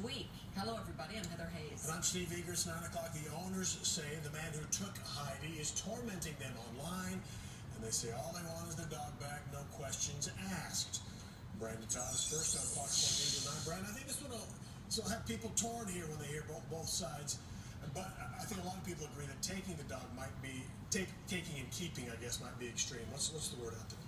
week. Hello, everybody. I'm Heather Hayes. And I'm Steve Eager. It's 9 o'clock. The owners say the man who took Heidi is tormenting them online, and they say all they want is their dog back, no questions asked. Brandon Todd is first on Fox 1 News at 9. Brandon, I think this one will have people torn here when they hear both sides. But I think a lot of people agree that taking the dog might be, taking and keeping, I guess, might be extreme. What's the word out there?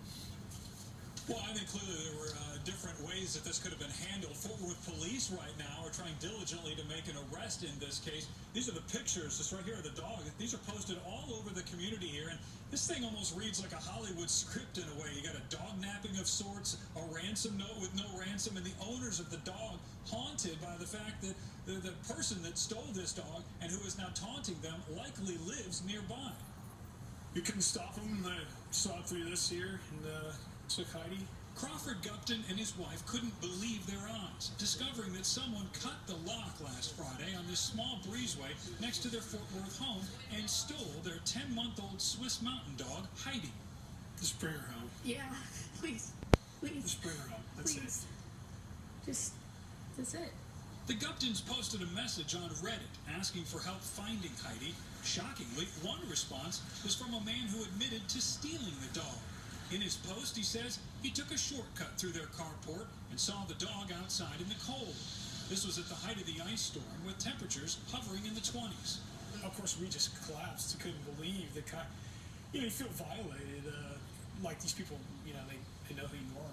Well, I think clearly there were different ways that this could have been handled. Fort Worth police right now are trying diligently to make an arrest in this case. These are the pictures, this right here of the dog. These are posted all over the community here, and this thing almost reads like a Hollywood script in a way. You got a dog napping of sorts, a ransom note with no ransom, and the owners of the dog haunted by the fact that the person that stole this dog and who is now taunting them likely lives nearby. You couldn't stop them. I saw it through this here, and took Heidi. Crawford Gupton and his wife couldn't believe their eyes, discovering that someone cut the lock last Friday on this small breezeway next to their Fort Worth home and stole their 10-month-old Swiss mountain dog, Heidi. Just bring her home. Yeah, please. Just bring her home. That's please. it. That's it. The Guptons posted a message on Reddit asking for help finding Heidi. Shockingly, one response was from a man who admitted to stealing the dog. In his post, he says he took a shortcut through their carport and saw the dog outside in the cold. This was at the height of the ice storm with temperatures hovering in the 20s. Of course, we just collapsed. Couldn't believe the kind. You feel violated. Like these people, they know who you are.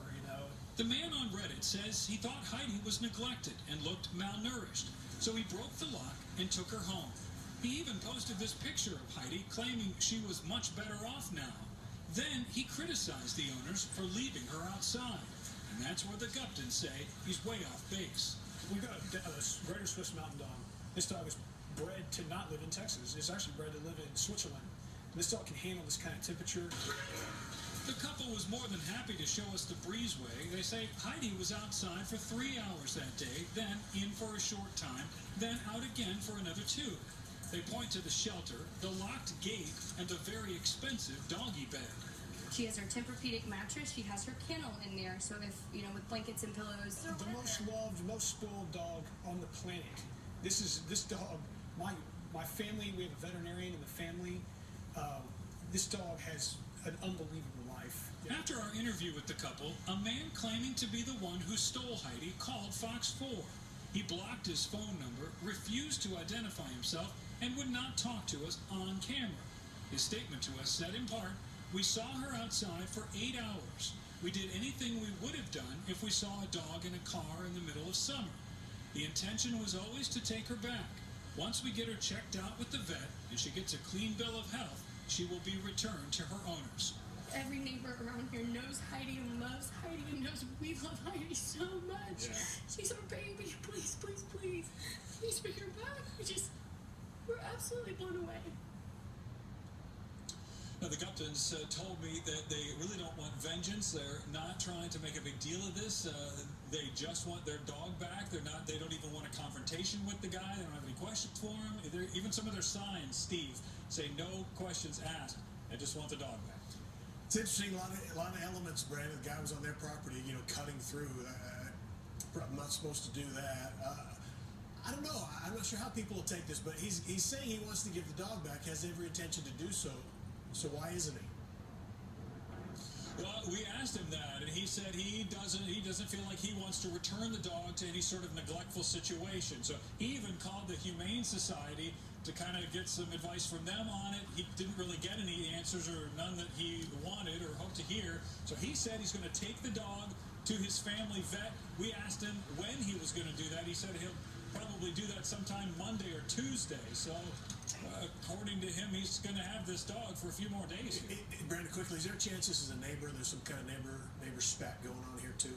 The man on Reddit says he thought Heidi was neglected and looked malnourished, so he broke the lock and took her home. He even posted this picture of Heidi, claiming she was much better off now. Then he criticized the owners for leaving her outside, and that's where the Guptons say he's way off base. We've got a greater Swiss mountain dog. This dog is bred to not live in Texas. It's actually bred to live in Switzerland. And this dog can handle this kind of temperature. The couple was more than happy to show us the breezeway. They say Heidi was outside for 3 hours that day, then in for a short time, then out again for another 2. They point to the shelter, the locked gate, and the very expensive doggy bed. She has her Tempur-Pedic mattress. She has her kennel in there. So if, with blankets and pillows. The most loved, most spoiled dog on the planet. This dog, my family, we have a veterinarian in the family. This dog has an unbelievable life. Yeah. After our interview with the couple, a man claiming to be the one who stole Heidi called Fox 4. He blocked his phone number, refused to identify himself, and would not talk to us on camera. His statement to us said in part, "We saw her outside for 8 hours. We did anything we would have done if we saw a dog in a car in the middle of summer. The intention was always to take her back. Once we get her checked out with the vet and she gets a clean bill of health, she will be returned to her owners." Every neighbor around here knows Heidi and loves Heidi and knows we love Heidi so much. Yeah. She's our baby. Please, please, please. Please bring her back. We're absolutely blown away. Now, the Guptons told me that they really don't want vengeance. They're not trying to make a big deal of this. They just want their dog back. They don't even want a confrontation with the guy. They don't have any questions for him. Even some of their signs, Steve, say no questions asked. They just want the dog back. It's interesting, a lot of elements, Brandon. The guy was on their property, cutting through. I'm not supposed to do that. I don't know. I'm not sure how people will take this, but he's saying he wants to give the dog back, has every intention to do so. So why isn't he? Well, we asked him that, and he said he doesn't feel like he wants to return the dog to any sort of neglectful situation. So he even called the Humane Society to kind of get some advice from them on it. He didn't really get any answers or none that he wanted or hoped to hear. So he said he's going to take the dog to his family vet. We asked him when he was going to do that. He said he'll probably do that sometime Monday or Tuesday. So according to him, he's going to have this dog for a few more days. Brandon, quickly, is there a chance this is a neighbor? There's some kind of neighbor spat going on here too?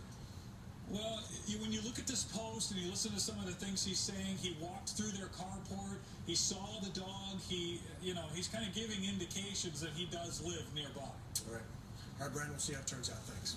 Well, when you look at this post and you listen to some of the things he's saying, he walked through their carport, he saw the dog, he's kind of giving indications that he does live nearby. All right, Brandon, we'll see how it turns out. Thanks.